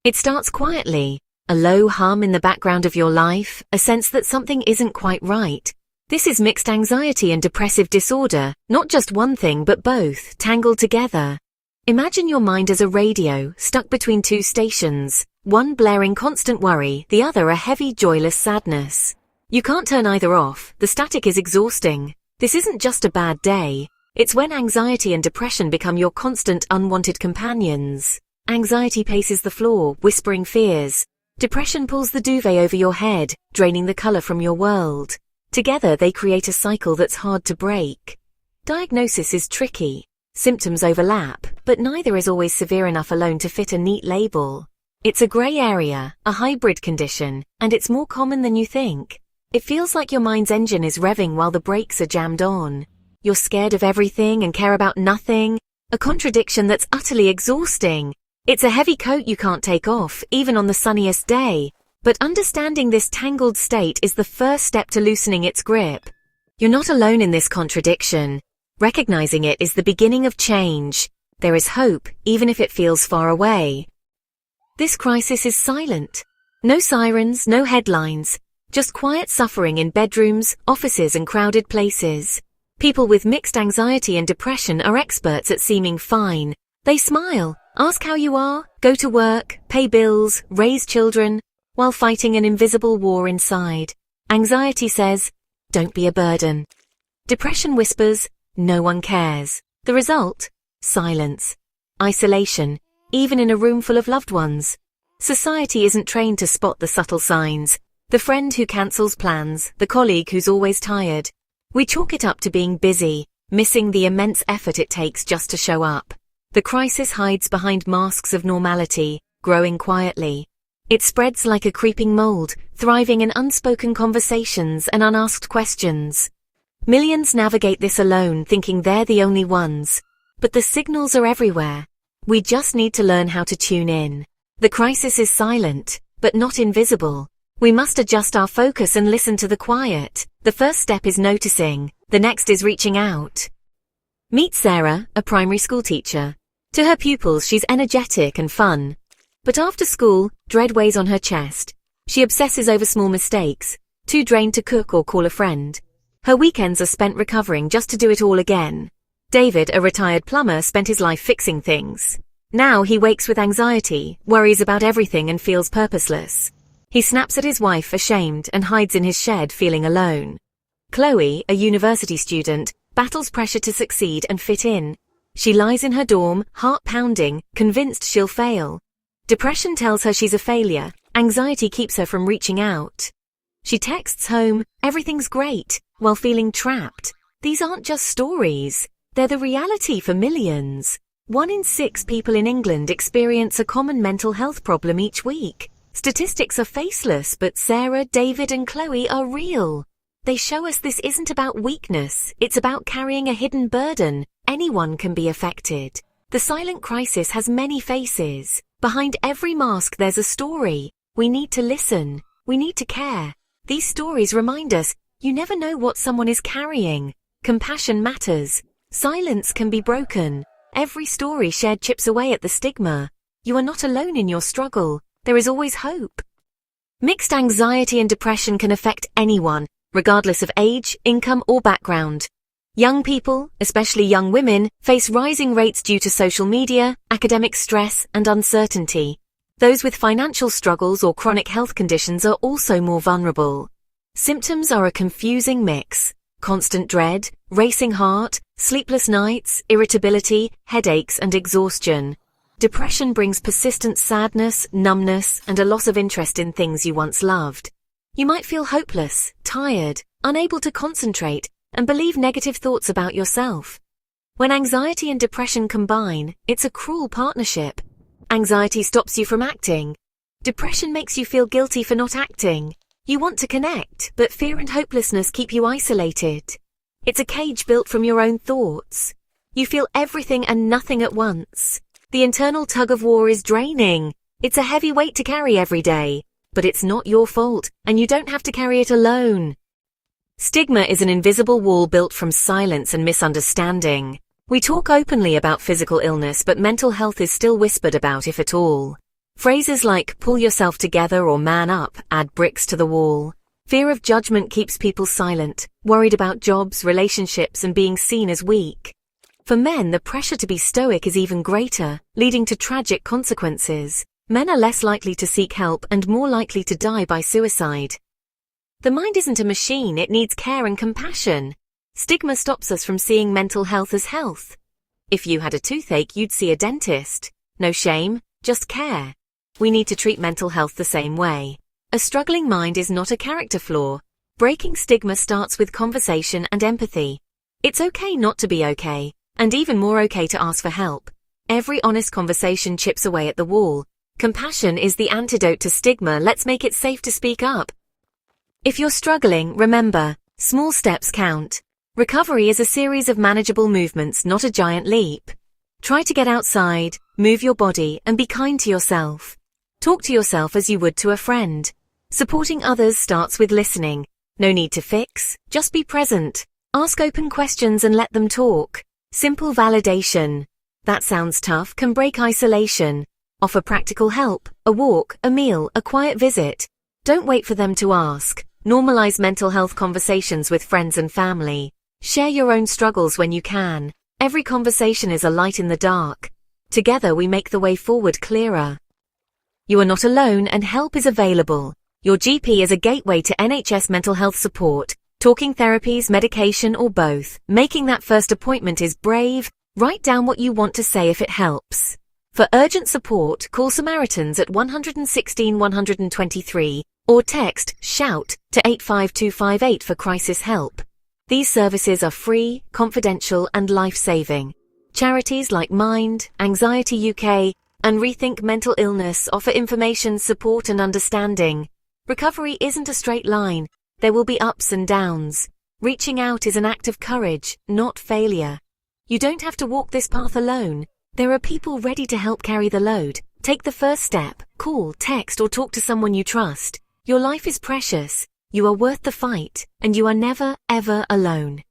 It starts quietly, a low hum in the background of your life, a sense that something isn't quite right. This is mixed anxiety and depressive disorder, not just one thing but both, tangled together. Imagine your mind as a radio, stuck between two stations, one blaring constant worry, the other a heavy, joyless sadness. You can't turn either off, the static is exhausting. This isn't just a bad day. It's when anxiety and depression become your constant, unwanted companions. Anxiety paces the floor, whispering fears. Depression pulls the duvet over your head, draining the color from your world. Together they create a cycle that's hard to break. Diagnosis is tricky. Symptoms overlap, but neither is always severe enough alone to fit a neat label. It's a gray area, a hybrid condition, and it's more common than you think. It feels like your mind's engine is revving while the brakes are jammed on. You're scared of everything and care about nothing, a contradiction that's utterly exhausting. It's a heavy coat you can't take off, even on the sunniest day. But understanding this tangled state is the first step to loosening its grip. You're not alone in this contradiction. Recognizing it is the beginning of change. There is hope, even if it feels far away. This crisis is silent. No sirens, no headlines. Just quiet suffering in bedrooms, offices and crowded places. People with mixed anxiety and depression are experts at seeming fine. They smile, ask how you are, go to work, pay bills, raise children, while fighting an invisible war inside. Anxiety says, "Don't be a burden." Depression whispers, "No one cares." The result? Silence. Isolation, even in a room full of loved ones. Society isn't trained to spot the subtle signs. The friend who cancels plans, the colleague who's always tired. We chalk it up to being busy, missing the immense effort it takes just to show up. The crisis hides behind masks of normality, growing quietly. It spreads like a creeping mold, thriving in unspoken conversations and unasked questions. Millions navigate this alone, thinking they're the only ones. But the signals are everywhere. We just need to learn how to tune in. The crisis is silent, but not invisible. We must adjust our focus and listen to the quiet. The first step is noticing. The next is reaching out. Meet Sarah, a primary school teacher. To her pupils, she's energetic and fun. But after school, dread weighs on her chest. She obsesses over small mistakes, too drained to cook or call a friend. Her weekends are spent recovering just to do it all again. David, a retired plumber, spent his life fixing things. Now he wakes with anxiety, worries about everything and feels purposeless. He snaps at his wife, ashamed, and hides in his shed feeling alone. Chloe, a university student, battles pressure to succeed and fit in. She lies in her dorm, heart pounding, convinced she'll fail. Depression tells her she's a failure. Anxiety keeps her from reaching out. She texts home, "Everything's great," while feeling trapped. These aren't just stories. They're the reality for millions. 1 in 6 people in England experience a common mental health problem each week. Statistics are faceless, but Sarah, David, and Chloe are real. They show us this isn't about weakness. It's about carrying a hidden burden. Anyone can be affected. The silent crisis has many faces. Behind every mask there's a story. We need to listen. We need to care. These stories remind us, you never know what someone is carrying. Compassion matters. Silence can be broken. Every story shared chips away at the stigma. You are not alone in your struggle. There is always hope. Mixed anxiety and depression can affect anyone, regardless of age, income, or background. Young people, especially young women, face rising rates due to social media, academic stress, and uncertainty. Those with financial struggles or chronic health conditions are also more vulnerable. Symptoms are a confusing mix. Constant dread, racing heart, sleepless nights, irritability, headaches, and exhaustion. Depression brings persistent sadness, numbness, and a loss of interest in things you once loved. You might feel hopeless, tired, unable to concentrate, and believe negative thoughts about yourself. When anxiety and depression combine, it's a cruel partnership. Anxiety stops you from acting. Depression makes you feel guilty for not acting. You want to connect, but fear and hopelessness keep you isolated. It's a cage built from your own thoughts. You feel everything and nothing at once. The internal tug-of-war is draining. It's a heavy weight to carry every day. But it's not your fault, and you don't have to carry it alone. Stigma is an invisible wall built from silence and misunderstanding. We talk openly about physical illness, but mental health is still whispered about, if at all. Phrases like pull yourself together or man up add bricks to the wall. Fear of judgment keeps people silent, worried about jobs, relationships, and being seen as weak. For men, the pressure to be stoic is even greater, leading to tragic consequences. Men are less likely to seek help and more likely to die by suicide. The mind isn't a machine, it needs care and compassion. Stigma stops us from seeing mental health as health. If you had a toothache, you'd see a dentist. No shame, just care. We need to treat mental health the same way. A struggling mind is not a character flaw. Breaking stigma starts with conversation and empathy. It's okay not to be okay, and even more okay to ask for help. Every honest conversation chips away at the wall. Compassion is the antidote to stigma. Let's make it safe to speak up. If you're struggling, remember, small steps count. Recovery is a series of manageable movements, not a giant leap. Try to get outside, move your body, and be kind to yourself. Talk to yourself as you would to a friend. Supporting others starts with listening. No need to fix, just be present. Ask open questions and let them talk. Simple validation. That sounds tough, can break isolation. Offer practical help, a walk, a meal, a quiet visit. Don't wait for them to ask. Normalize mental health conversations with friends and family. Share your own struggles when you can. Every conversation is a light in the dark. Together we make the way forward clearer. You are not alone and help is available. Your GP is a gateway to NHS mental health support, talking therapies, medication, or both. Making that first appointment is brave. Write down what you want to say if it helps. For urgent support, call Samaritans at 116 123 or text SHOUT to 85258 for crisis help. These services are free, confidential, and life-saving. Charities like Mind, Anxiety UK, and Rethink Mental Illness offer information, support, and understanding. Recovery isn't a straight line. There will be ups and downs. Reaching out is an act of courage, not failure. You don't have to walk this path alone. There are people ready to help carry the load. Take the first step. Call, text, or talk to someone you trust. Your life is precious. You are worth the fight, and you are never, ever alone.